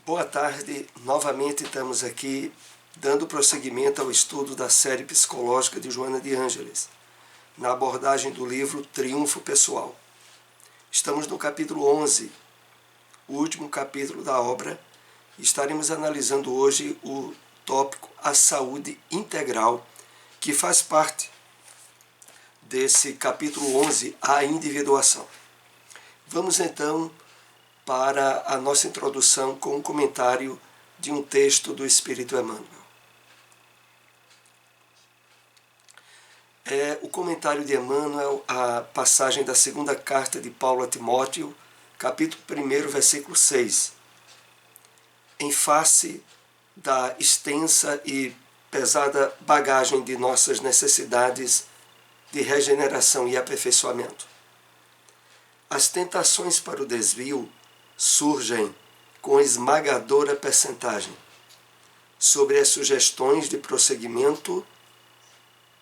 Boa tarde, novamente estamos aqui dando prosseguimento ao estudo da série psicológica de Joana de Ângeles, na abordagem do livro Triunfo Pessoal. Estamos no capítulo 11, o último capítulo da obra, e estaremos analisando hoje o tópico A Saúde Integral, que faz parte desse capítulo 11, A Individuação. Vamos então para a nossa introdução com um comentário de um texto do Espírito Emmanuel. O comentário de Emmanuel, a passagem da segunda carta de Paulo a Timóteo, capítulo 1, versículo 6. Em face da extensa e pesada bagagem de nossas necessidades de regeneração e aperfeiçoamento. As tentações para o desvio surgem com esmagadora percentagem sobre as sugestões de prosseguimento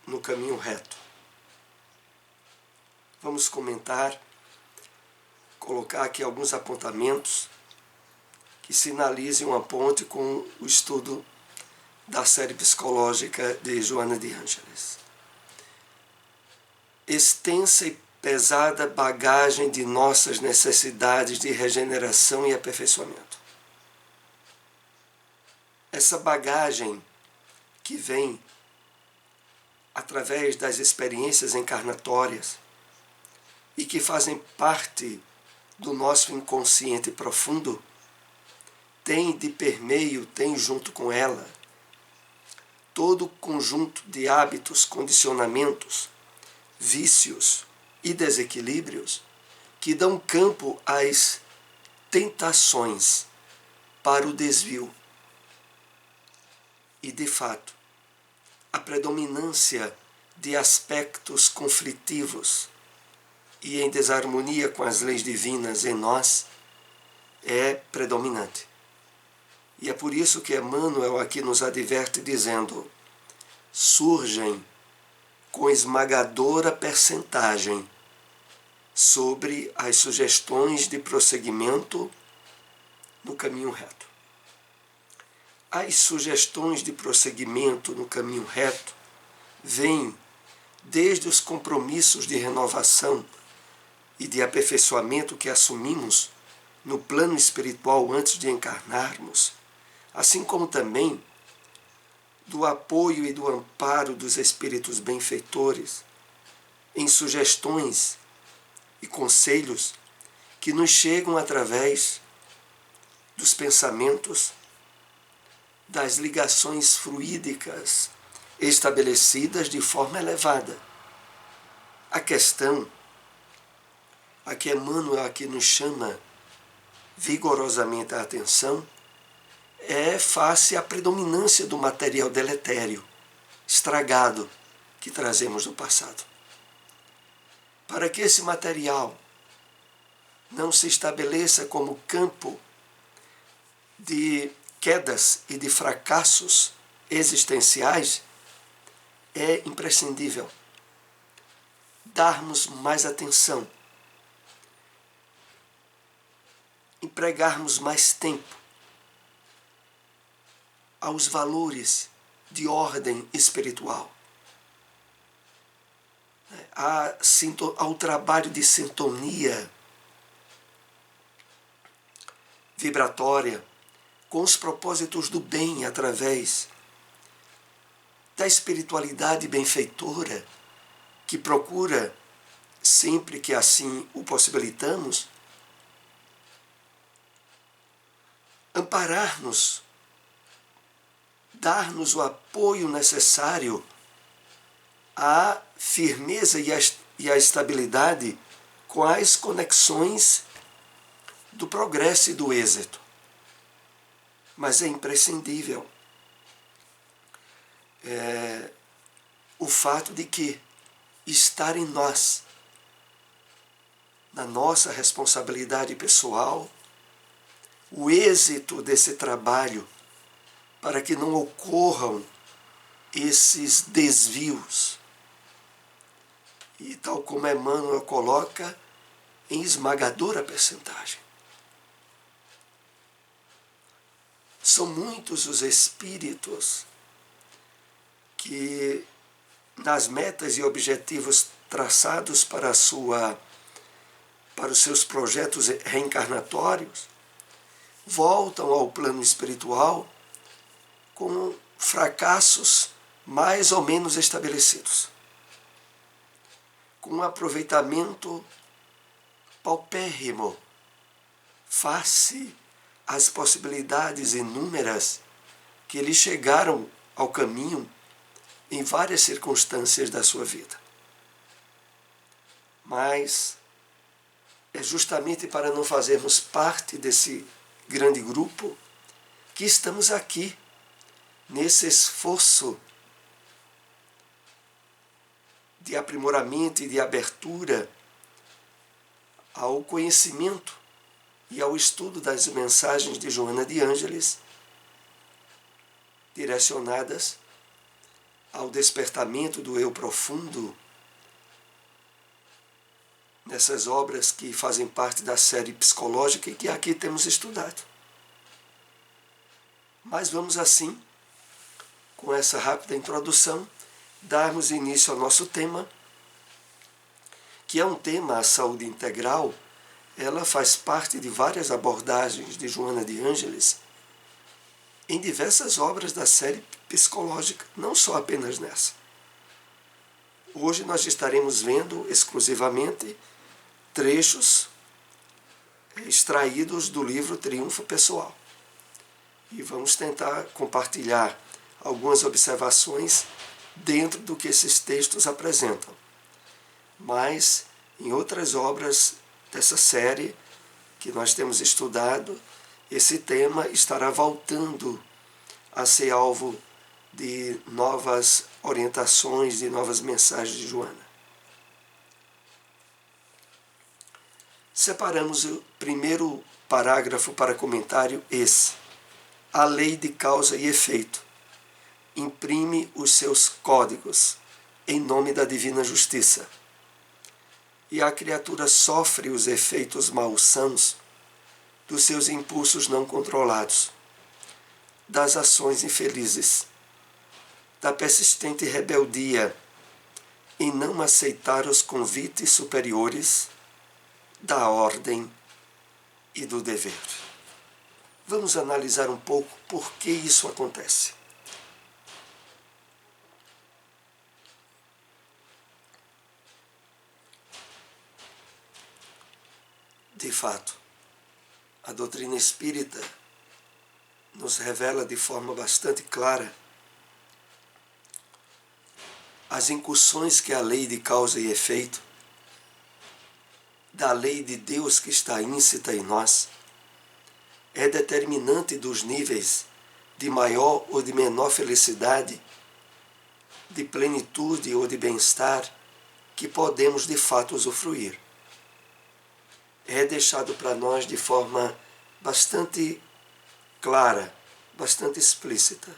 no caminho reto. Vamos comentar, colocar aqui alguns apontamentos que sinalizem uma ponte com o estudo da série psicológica de Joana de Ângeles. Extensa e pesada bagagem de nossas necessidades de regeneração e aperfeiçoamento. Essa bagagem que vem através das experiências encarnatórias e que fazem parte do nosso inconsciente profundo, tem de permeio, tem junto com ela, todo o conjunto de hábitos, condicionamentos, vícios e desequilíbrios que dão campo às tentações para o desvio. E, de fato, a predominância de aspectos conflitivos e em desarmonia com as leis divinas em nós é predominante. E é por isso que Emmanuel aqui nos adverte dizendo: surgem com esmagadora percentagem sobre as sugestões de prosseguimento no caminho reto. As sugestões de prosseguimento no caminho reto vêm desde os compromissos de renovação e de aperfeiçoamento que assumimos no plano espiritual antes de encarnarmos, assim como também do apoio e do amparo dos espíritos benfeitores em sugestões e conselhos que nos chegam através dos pensamentos, das ligações fluídicas estabelecidas de forma elevada. A questão a que Emmanuel aqui nos chama vigorosamente a atenção é face à predominância do material deletério, estragado, que trazemos do passado. Para que esse material não se estabeleça como campo de quedas e de fracassos existenciais, é imprescindível darmos mais atenção, empregarmos mais tempo aos valores de ordem espiritual, ao trabalho de sintonia vibratória com os propósitos do bem através da espiritualidade benfeitora que procura, sempre que assim o possibilitamos, amparar-nos, dar-nos o apoio necessário à firmeza e à estabilidade com as conexões do progresso e do êxito. Mas é imprescindível o fato de que estar em nós, na nossa responsabilidade pessoal, o êxito desse trabalho para que não ocorram esses desvios. E tal como Emmanuel coloca, em esmagadora percentagem. São muitos os espíritos que, nas metas e objetivos traçados para os seus projetos reencarnatórios, voltam ao plano espiritual com fracassos mais ou menos estabelecidos, com um aproveitamento paupérrimo face às possibilidades inúmeras que lhe chegaram ao caminho em várias circunstâncias da sua vida. Mas é justamente para não fazermos parte desse grande grupo que estamos aqui, nesse esforço de aprimoramento e de abertura ao conhecimento e ao estudo das mensagens de Joana de Ângeles, direcionadas ao despertamento do eu profundo, nessas obras que fazem parte da série psicológica e que aqui temos estudado. Mas vamos assim, com essa rápida introdução, darmos início ao nosso tema, que é um tema, a saúde integral. Ela faz parte de várias abordagens de Joana de Ângeles em diversas obras da série psicológica, não só apenas nessa. Hoje nós estaremos vendo exclusivamente trechos extraídos do livro Triunfo Pessoal. E vamos tentar compartilhar algumas observações dentro do que esses textos apresentam. Mas, em outras obras dessa série que nós temos estudado, esse tema estará voltando a ser alvo de novas orientações, de novas mensagens de Joana. Separamos o primeiro parágrafo para comentário esse. A lei de causa e efeito imprime os seus códigos em nome da divina justiça. E a criatura sofre os efeitos malsãos dos seus impulsos não controlados, das ações infelizes, da persistente rebeldia em não aceitar os convites superiores da ordem e do dever. Vamos analisar um pouco por que isso acontece. De fato, a doutrina espírita nos revela de forma bastante clara as incursões que a lei de causa e efeito, da lei de Deus que está íncita em nós, é determinante dos níveis de maior ou de menor felicidade, de plenitude ou de bem-estar que podemos de fato usufruir. É deixado para nós de forma bastante clara, bastante explícita.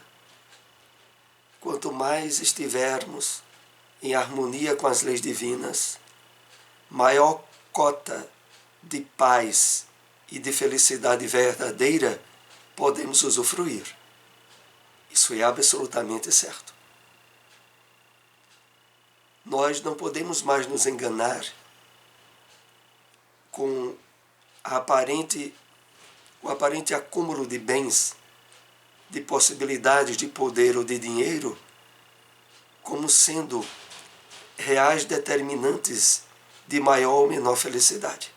Quanto mais estivermos em harmonia com as leis divinas, maior cota de paz e de felicidade verdadeira podemos usufruir. Isso é absolutamente certo. Nós não podemos mais nos enganar com o aparente acúmulo de bens, de possibilidades de poder ou de dinheiro, como sendo reais determinantes de maior ou menor felicidade.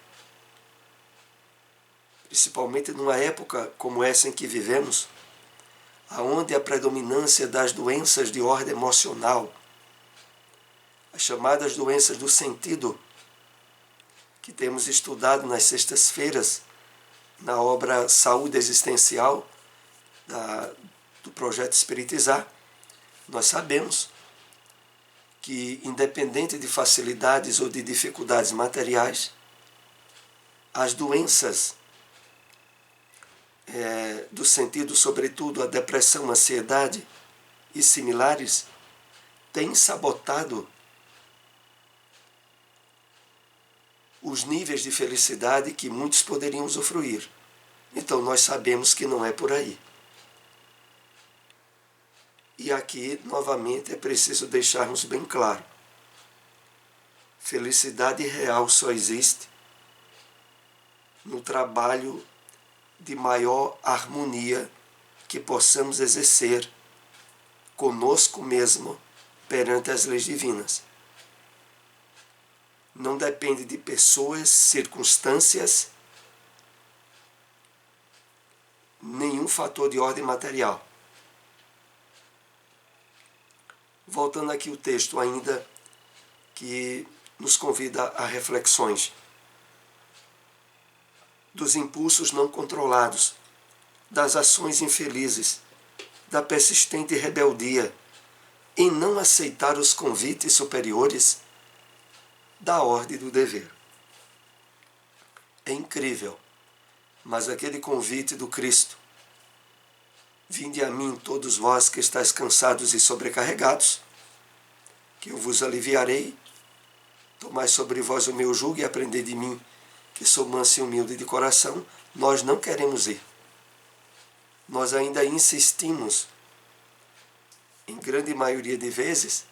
Principalmente numa época como essa em que vivemos, onde a predominância das doenças de ordem emocional, as chamadas doenças do sentido, que temos estudado nas sextas-feiras, na obra Saúde Existencial, do Projeto Espiritizar, nós sabemos que, independente de facilidades ou de dificuldades materiais, as doenças do sentido, sobretudo a depressão, a ansiedade e similares, têm sabotado os níveis de felicidade que muitos poderiam usufruir. Então nós sabemos que não é por aí. E aqui, novamente, é preciso deixarmos bem claro: felicidade real só existe no trabalho de maior harmonia que possamos exercer conosco mesmo perante as leis divinas. Não depende de pessoas, circunstâncias, nenhum fator de ordem material. Voltando aqui o texto ainda, que nos convida a reflexões dos impulsos não controlados, das ações infelizes, da persistente rebeldia em não aceitar os convites superiores da ordem do dever. É incrível, mas aquele convite do Cristo: vinde a mim todos vós que estáis cansados e sobrecarregados, que eu vos aliviarei. Tomai sobre vós o meu jugo e aprendei de mim, que sou manso e humilde de coração. Nós não queremos ir. Nós ainda insistimos, em grande maioria de vezes,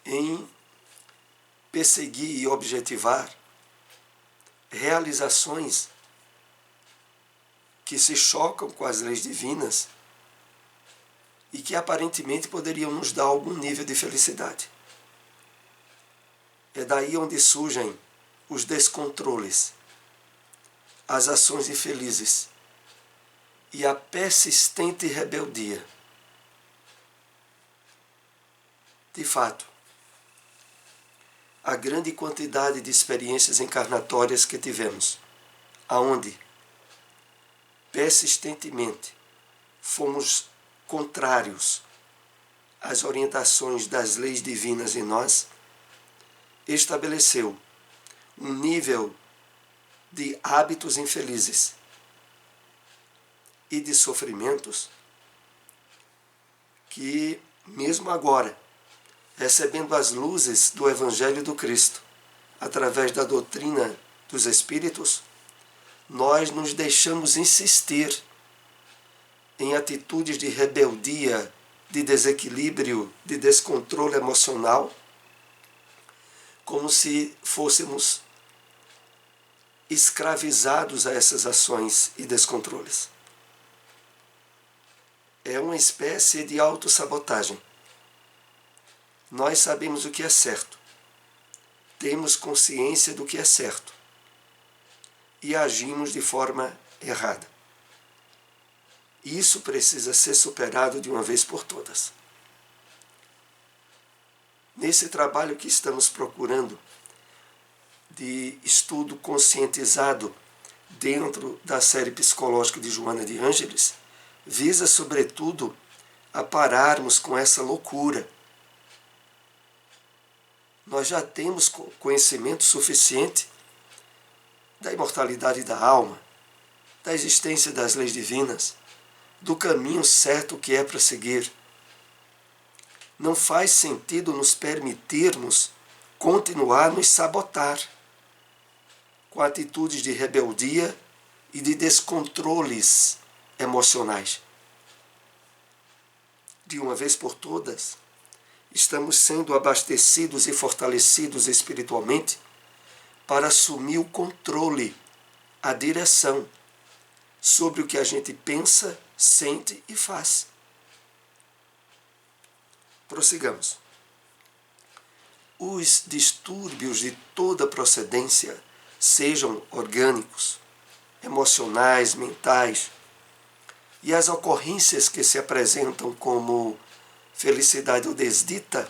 em perseguir e objetivar realizações que se chocam com as leis divinas e que aparentemente poderiam nos dar algum nível de felicidade. É daí onde surgem os descontroles, as ações infelizes e a persistente rebeldia. De fato, a grande quantidade de experiências encarnatórias que tivemos, aonde persistentemente fomos contrários às orientações das leis divinas em nós, estabeleceu um nível de hábitos infelizes e de sofrimentos que, mesmo agora, recebendo as luzes do Evangelho do Cristo, através da doutrina dos Espíritos, nós nos deixamos insistir em atitudes de rebeldia, de desequilíbrio, de descontrole emocional, como se fôssemos escravizados a essas ações e descontroles. É uma espécie de autossabotagem. Nós sabemos o que é certo, temos consciência do que é certo e agimos de forma errada. Isso precisa ser superado de uma vez por todas. Nesse trabalho que estamos procurando de estudo conscientizado dentro da série psicológica de Joana de Ângeles, visa, sobretudo, a pararmos com essa loucura. Nós já temos conhecimento suficiente da imortalidade da alma, da existência das leis divinas, do caminho certo que é para seguir. Não faz sentido nos permitirmos continuar nos sabotar com atitudes de rebeldia e de descontroles emocionais. De uma vez por todas, estamos sendo abastecidos e fortalecidos espiritualmente para assumir o controle, a direção sobre o que a gente pensa, sente e faz. Prossigamos. Os distúrbios de toda procedência, sejam orgânicos, emocionais, mentais, e as ocorrências que se apresentam como felicidade ou desdita,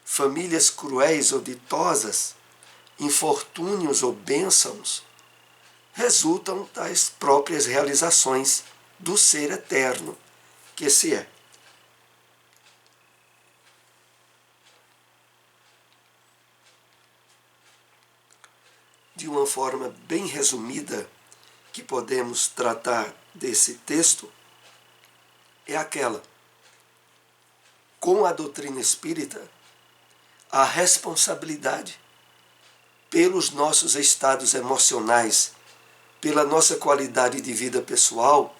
famílias cruéis ou ditosas, infortúnios ou bênçãos, resultam das próprias realizações do ser eterno que se é. De uma forma bem resumida que podemos tratar desse texto, é aquela: com a doutrina espírita, a responsabilidade pelos nossos estados emocionais, pela nossa qualidade de vida pessoal,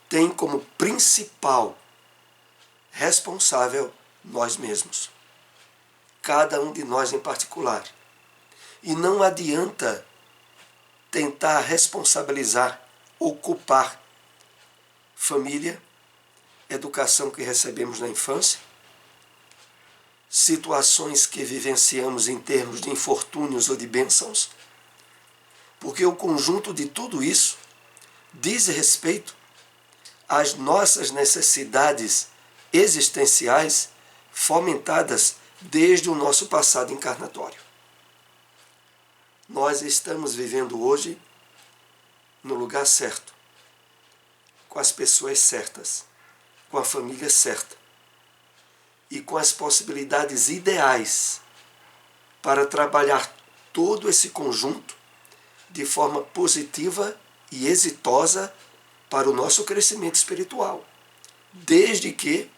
tem como principal responsável nós mesmos. Cada um de nós em particular. E não adianta tentar responsabilizar, ocupar família, educação que recebemos na infância, situações que vivenciamos em termos de infortúnios ou de bênçãos, porque o conjunto de tudo isso diz respeito às nossas necessidades existenciais fomentadas desde o nosso passado encarnatório. Nós estamos vivendo hoje no lugar certo, com as pessoas certas, com a família certa e com as possibilidades ideais para trabalhar todo esse conjunto de forma positiva e exitosa para o nosso crescimento espiritual, desde que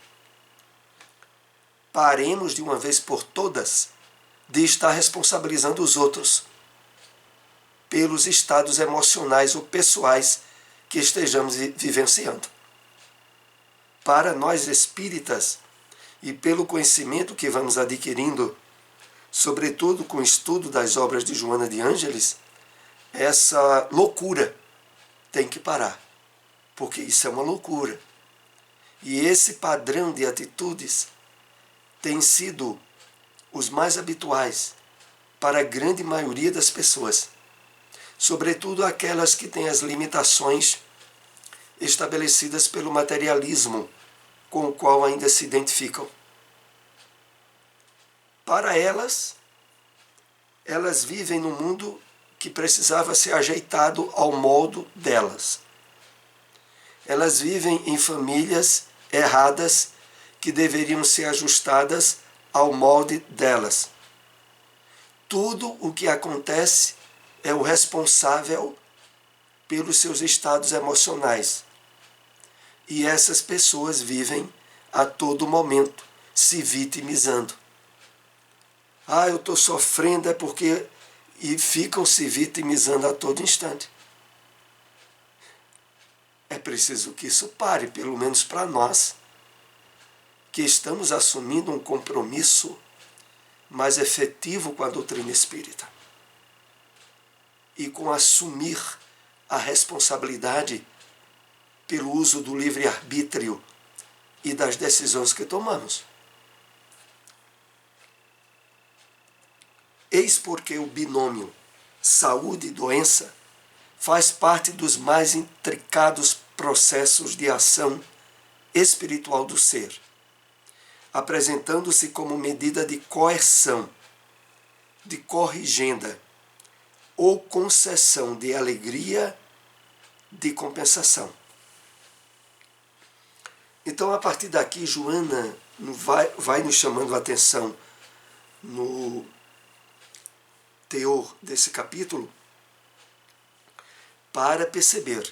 paremos de uma vez por todas de estar responsabilizando os outros pelos estados emocionais ou pessoais que estejamos vivenciando. Para nós espíritas, e pelo conhecimento que vamos adquirindo, sobretudo com o estudo das obras de Joana de Ângeles, essa loucura tem que parar, porque isso é uma loucura. E esse padrão de atitudes tem sido os mais habituais para a grande maioria das pessoas, sobretudo aquelas que têm as limitações estabelecidas pelo materialismo com o qual ainda se identificam. Para elas vivem num mundo que precisava ser ajeitado ao modo delas. Elas vivem em famílias erradas que deveriam ser ajustadas ao molde delas. Tudo o que acontece é o responsável pelos seus estados emocionais. E essas pessoas vivem a todo momento se vitimizando. Eu estou sofrendo é porque... E ficam se vitimizando a todo instante. É preciso que isso pare, pelo menos para nós, que estamos assumindo um compromisso mais efetivo com a doutrina espírita. E com assumir a responsabilidade pelo uso do livre-arbítrio e das decisões que tomamos. Eis porque o binômio saúde e doença faz parte dos mais intricados processos de ação espiritual do ser, apresentando-se como medida de coerção, de corrigenda ou concessão de alegria, de compensação. Então, a partir daqui, Joana vai nos chamando a atenção no teor desse capítulo para perceber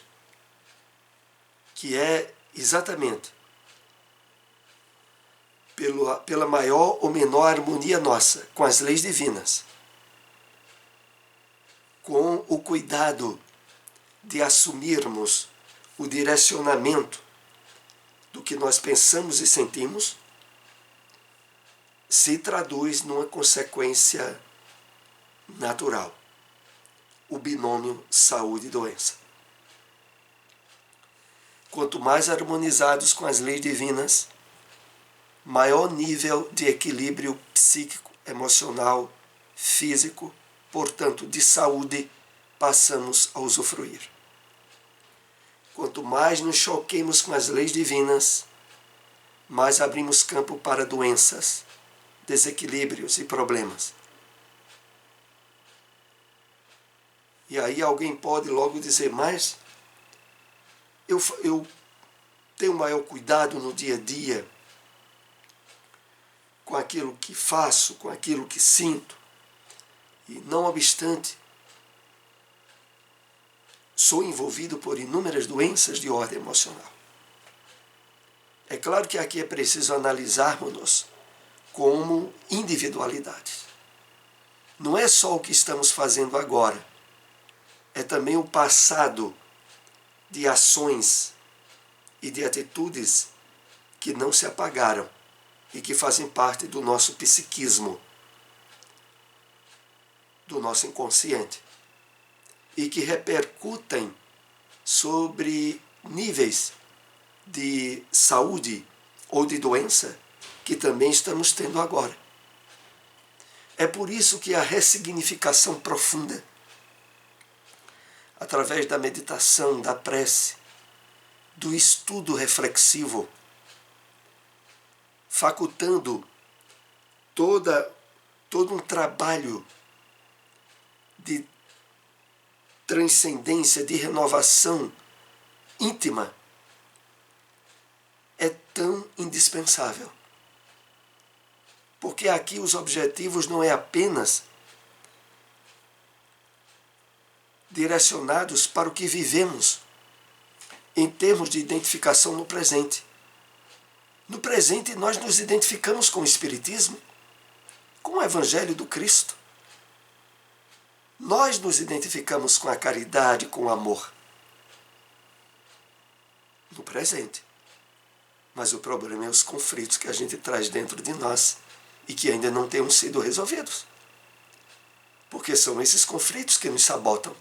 que é exatamente pela maior ou menor harmonia nossa com as leis divinas, com o cuidado de assumirmos o direcionamento do que nós pensamos e sentimos, se traduz numa consequência natural, o binômio saúde e doença. Quanto mais harmonizados com as leis divinas, maior nível de equilíbrio psíquico, emocional, físico, portanto de saúde, passamos a usufruir. Quanto mais nos choquemos com as leis divinas, mais abrimos campo para doenças, desequilíbrios e problemas. E aí alguém pode logo dizer, mas eu tenho maior cuidado no dia a dia com aquilo que faço, com aquilo que sinto. E não obstante, sou envolvido por inúmeras doenças de ordem emocional. É claro que aqui é preciso analisarmos-nos como individualidades. Não é só o que estamos fazendo agora, é também o passado de ações e de atitudes que não se apagaram e que fazem parte do nosso psiquismo, do nosso inconsciente, e que repercutem sobre níveis de saúde ou de doença que também estamos tendo agora. É por isso que a ressignificação profunda, através da meditação, da prece, do estudo reflexivo, facultando todo um trabalho de transcendência, de renovação íntima, é tão indispensável. Porque aqui os objetivos não é apenas direcionados para o que vivemos em termos de identificação no presente. No presente nós nos identificamos com o Espiritismo, com o Evangelho do Cristo. Nós nos identificamos com a caridade, com o amor. No presente. Mas o problema é os conflitos que a gente traz dentro de nós e que ainda não tenham sido resolvidos. Porque são esses conflitos que nos sabotam.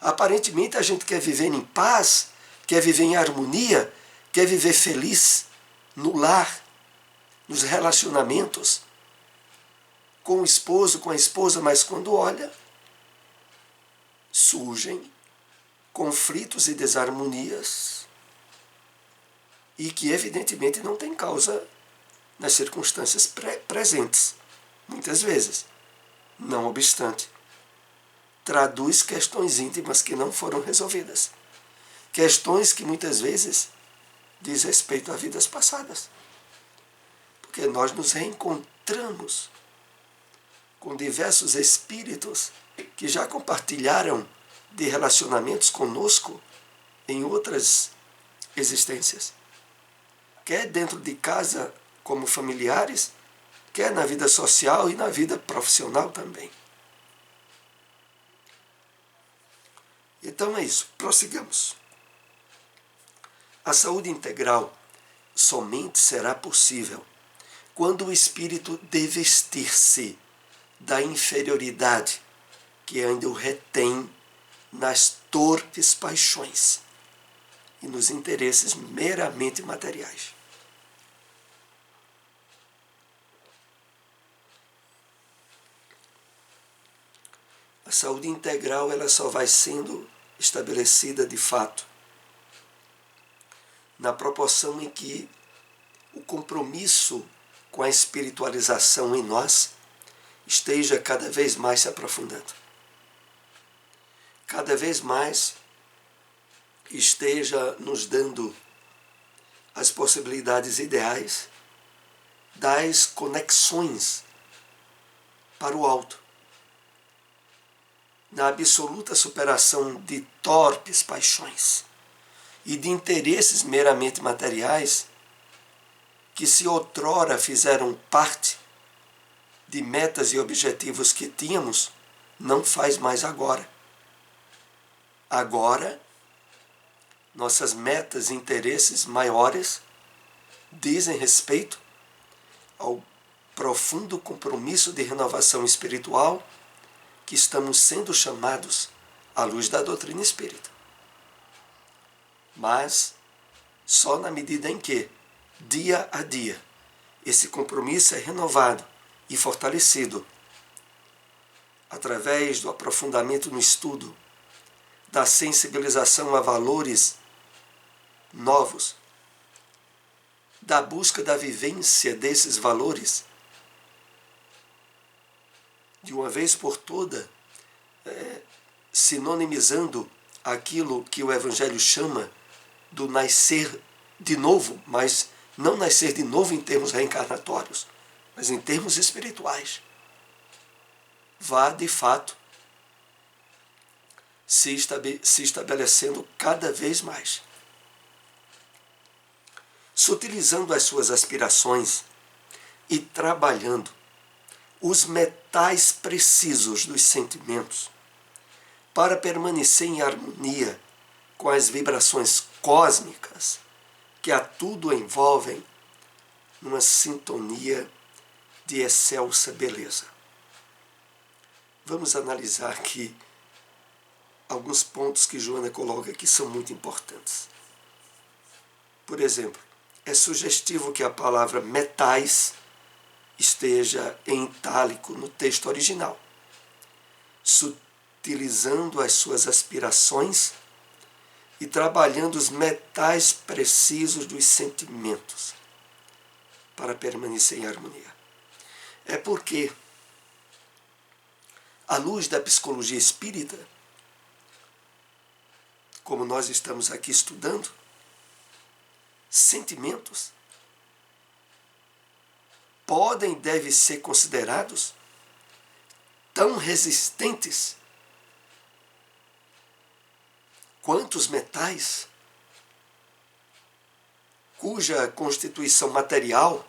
Aparentemente a gente quer viver em paz, quer viver em harmonia, quer viver feliz no lar, nos relacionamentos, com o esposo, com a esposa, mas quando olha, surgem conflitos e desarmonias e que evidentemente não tem causa nas circunstâncias presentes, muitas vezes. Não obstante, traduz questões íntimas que não foram resolvidas. Questões que muitas vezes diz respeito a vidas passadas. Porque nós nos reencontramos com diversos espíritos que já compartilharam de relacionamentos conosco em outras existências. Quer dentro de casa como familiares, quer na vida social e na vida profissional também. Então é isso, prossigamos. A saúde integral somente será possível quando o espírito devestir-se da inferioridade que ainda o retém nas torpes paixões e nos interesses meramente materiais. A saúde integral ela só vai sendo estabelecida de fato na proporção em que o compromisso com a espiritualização em nós esteja cada vez mais se aprofundando. Cada vez mais esteja nos dando as possibilidades ideais das conexões para o alto, na absoluta superação de torpes paixões e de interesses meramente materiais que se outrora fizeram parte de metas e objetivos que tínhamos, não faz mais agora. Agora, nossas metas e interesses maiores dizem respeito ao profundo compromisso de renovação espiritual que estamos sendo chamados à luz da doutrina espírita. Mas só na medida em que, dia a dia, esse compromisso é renovado e fortalecido através do aprofundamento no estudo, da sensibilização a valores novos, da busca da vivência desses valores, de uma vez por toda, sinonimizando aquilo que o Evangelho chama do nascer de novo, mas não nascer de novo em termos reencarnatórios, mas em termos espirituais. Vá, de fato, se estabelecendo cada vez mais. Sutilizando as suas aspirações e trabalhando os metais precisos dos sentimentos para permanecer em harmonia com as vibrações cósmicas que a tudo envolvem numa sintonia de excelsa beleza. Vamos analisar aqui alguns pontos que Joana coloca que são muito importantes. Por exemplo, é sugestivo que a palavra metais esteja em itálico no texto original, sutilizando as suas aspirações e trabalhando os metais precisos dos sentimentos para permanecer em harmonia. É porque, à luz da psicologia espírita, como nós estamos aqui estudando, sentimentos podem e devem ser considerados tão resistentes quanto os metais, cuja constituição material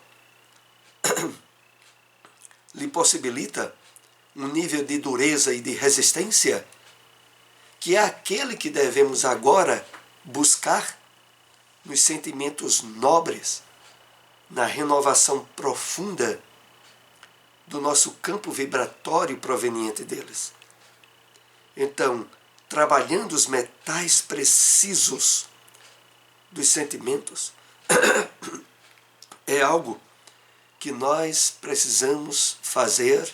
lhe possibilita um nível de dureza e de resistência, que é aquele que devemos agora buscar nos sentimentos nobres, na renovação profunda do nosso campo vibratório proveniente deles. Então, trabalhando os metais precisos dos sentimentos, é algo que nós precisamos fazer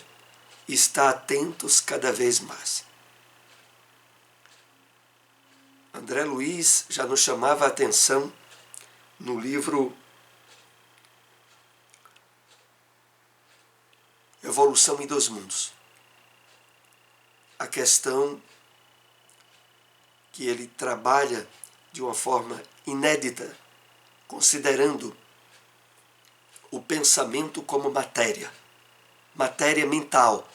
e estar atentos cada vez mais. André Luiz já nos chamava a atenção no livro Evolução em Dois Mundos. A questão que ele trabalha de uma forma inédita, considerando o pensamento como matéria mental.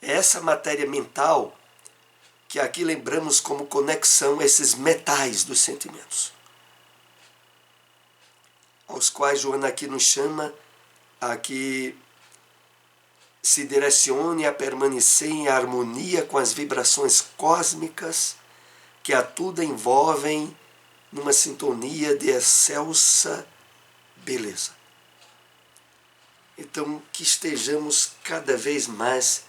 É essa matéria mental que aqui lembramos como conexão a esses metais dos sentimentos, aos quais Joana aqui nos chama a que se direcione a permanecer em harmonia com as vibrações cósmicas que a tudo envolvem numa sintonia de excelsa beleza. Então, que estejamos cada vez mais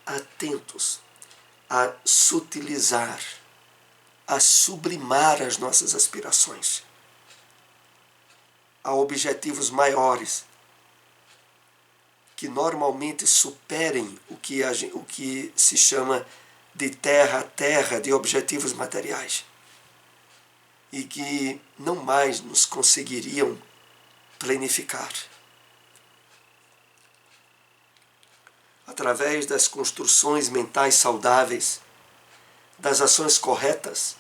atentos a sutilizar, a sublimar as nossas aspirações a objetivos maiores, que normalmente superem o que se chama de terra a terra, de objetivos materiais, e que não mais nos conseguiriam planificar. Através das construções mentais saudáveis, das ações corretas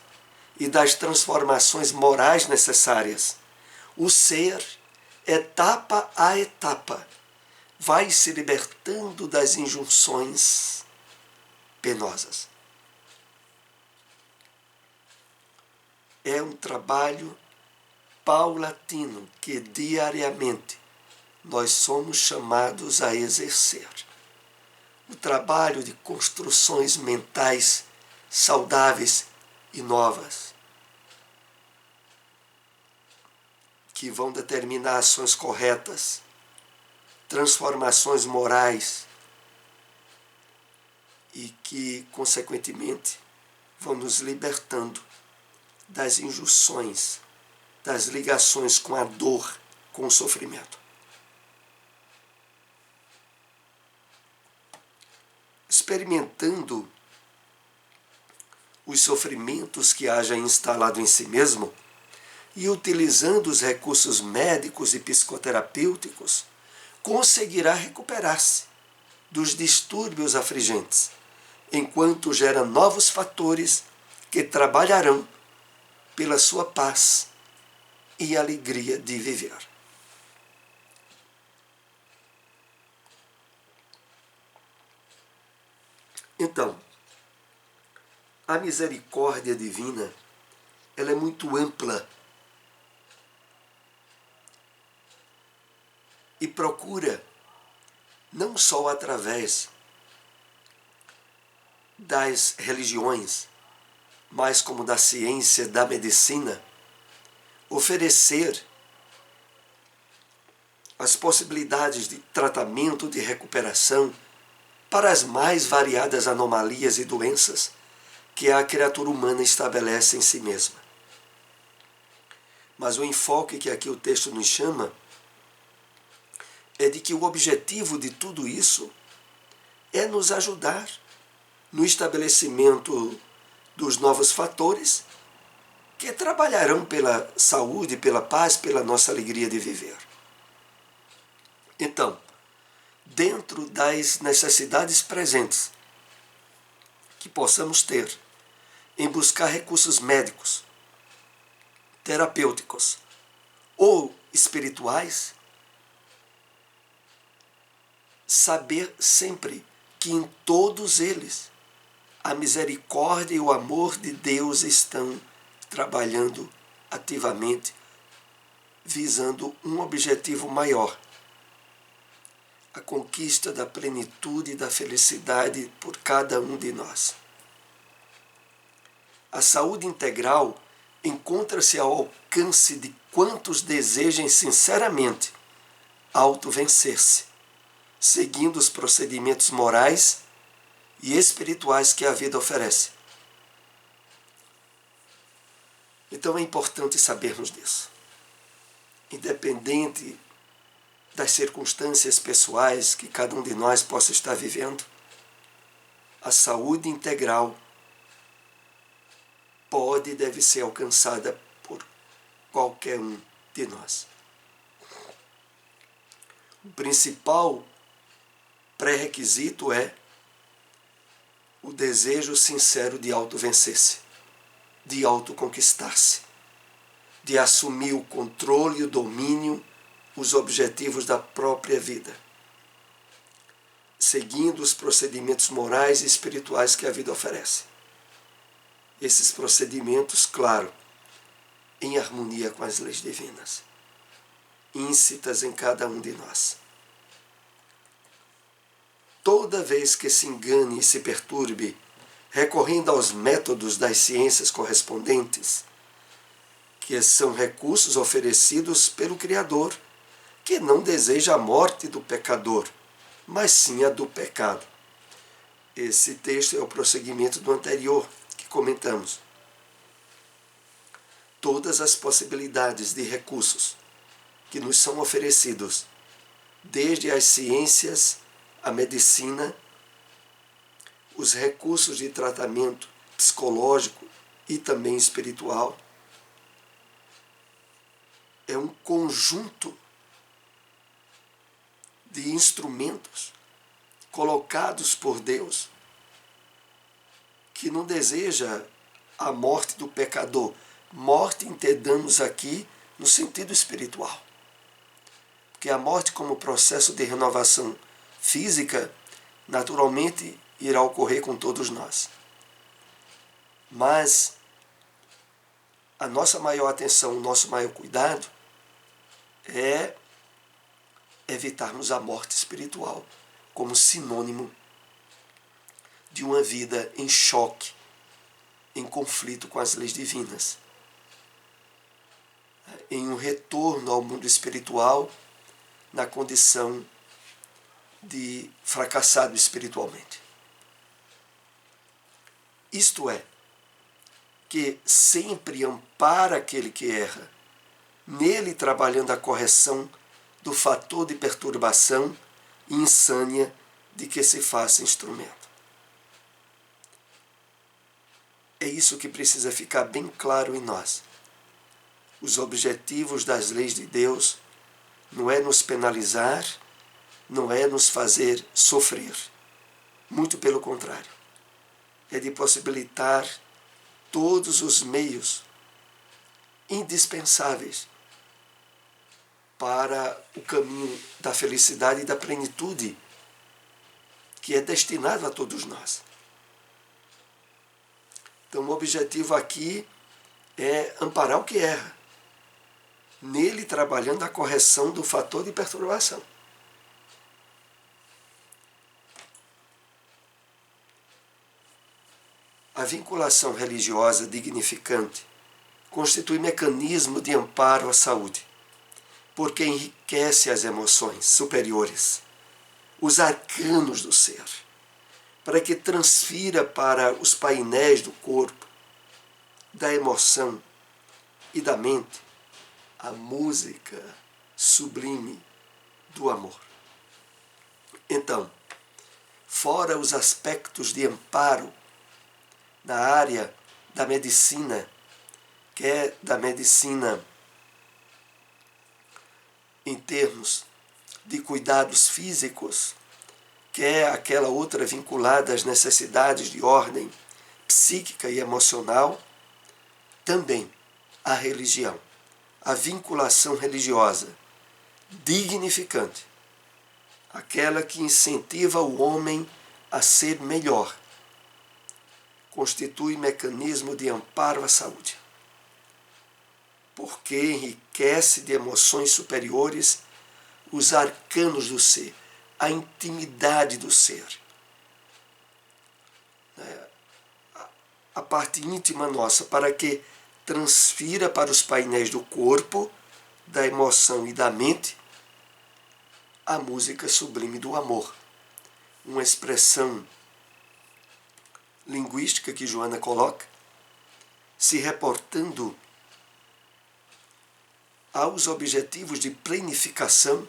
e das transformações morais necessárias, o ser, etapa a etapa, vai se libertando das injunções penosas. É um trabalho paulatino que diariamente nós somos chamados a exercer. O trabalho de construções mentais saudáveis e novas, que vão determinar ações corretas, transformações morais e que, consequentemente, vão nos libertando das injunções, das ligações com a dor, com o sofrimento. Experimentando os sofrimentos que haja instalado em si mesmo e utilizando os recursos médicos e psicoterapêuticos, conseguirá recuperar-se dos distúrbios afligentes, enquanto gera novos fatores que trabalharão pela sua paz e alegria de viver. Então, a misericórdia divina, ela é muito ampla e procura, não só através das religiões, mas como da ciência, da medicina, oferecer as possibilidades de tratamento, de recuperação para as mais variadas anomalias e doenças que a criatura humana estabelece em si mesma. Mas o enfoque que aqui o texto nos chama é de que o objetivo de tudo isso é nos ajudar no estabelecimento dos novos fatores que trabalharão pela saúde, pela paz, pela nossa alegria de viver. Então, dentro das necessidades presentes que possamos ter em buscar recursos médicos, terapêuticos ou espirituais, saber sempre que em todos eles a misericórdia e o amor de Deus estão trabalhando ativamente, visando um objetivo maior: a conquista da plenitude e da felicidade por cada um de nós. A saúde integral encontra-se ao alcance de quantos desejem sinceramente autovencer-se, seguindo os procedimentos morais e espirituais que a vida oferece. Então é importante sabermos disso. Independente das circunstâncias pessoais que cada um de nós possa estar vivendo, a saúde integral pode e deve ser alcançada por qualquer um de nós. O principal pré-requisito é o desejo sincero de autovencer-se, de autoconquistar-se, de assumir o controle e o domínio, os objetivos da própria vida, seguindo os procedimentos morais e espirituais que a vida oferece. Esses procedimentos, claro, em harmonia com as leis divinas, íncitas em cada um de nós. Toda vez que se engane e se perturbe, recorrendo aos métodos das ciências correspondentes, que são recursos oferecidos pelo Criador, que não deseja a morte do pecador, mas sim a do pecado. Esse texto é o prosseguimento do anterior que comentamos. Todas as possibilidades de recursos que nos são oferecidos, desde as ciências, a medicina, os recursos de tratamento psicológico e também espiritual, é um conjunto de instrumentos colocados por Deus que não deseja a morte do pecador. Morte entendamos aqui no sentido espiritual. Porque a morte como processo de renovação física naturalmente irá ocorrer com todos nós. Mas a nossa maior atenção, o nosso maior cuidado é evitarmos a morte espiritual como sinônimo de uma vida em choque, em conflito com as leis divinas, em um retorno ao mundo espiritual na condição de fracassado espiritualmente. Isto é, que sempre ampara aquele que erra, nele trabalhando a correção do fator de perturbação e insânia de que se faça instrumento. É isso que precisa ficar bem claro em nós. Os objetivos das leis de Deus não é nos penalizar, não é nos fazer sofrer. Muito pelo contrário. É de possibilitar todos os meios indispensáveis para o caminho da felicidade e da plenitude que é destinado a todos nós. Então o objetivo aqui é amparar o que erra, nele trabalhando a correção do fator de perturbação. A vinculação religiosa dignificante constitui mecanismo de amparo à saúde, porque enriquece as emoções superiores, os arcanos do ser, para que transfira para os painéis do corpo, da emoção e da mente a música sublime do amor. Então, fora os aspectos de amparo na área da medicina, que é da medicina em termos de cuidados físicos, que é aquela outra vinculada às necessidades de ordem psíquica e emocional, também a religião, a vinculação religiosa, dignificante, aquela que incentiva o homem a ser melhor, constitui mecanismo de amparo à saúde, porque enriquece de emoções superiores os arcanos do ser, a intimidade do ser, a parte íntima nossa, para que transfira para os painéis do corpo, da emoção e da mente a música sublime do amor. Uma expressão linguística que Joana coloca, se reportando aos objetivos de planificação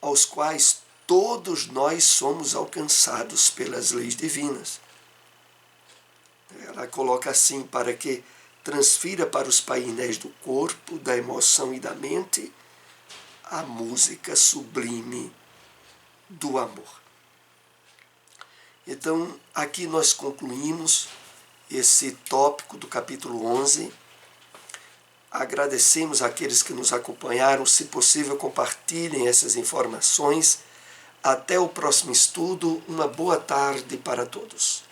aos quais todos nós somos alcançados pelas leis divinas. Ela coloca assim, para que transfira para os painéis do corpo, da emoção e da mente a música sublime do amor. Então, aqui nós concluímos esse tópico do capítulo 11. Agradecemos àqueles que nos acompanharam. Se possível, compartilhem essas informações. Até o próximo estudo. Uma boa tarde para todos.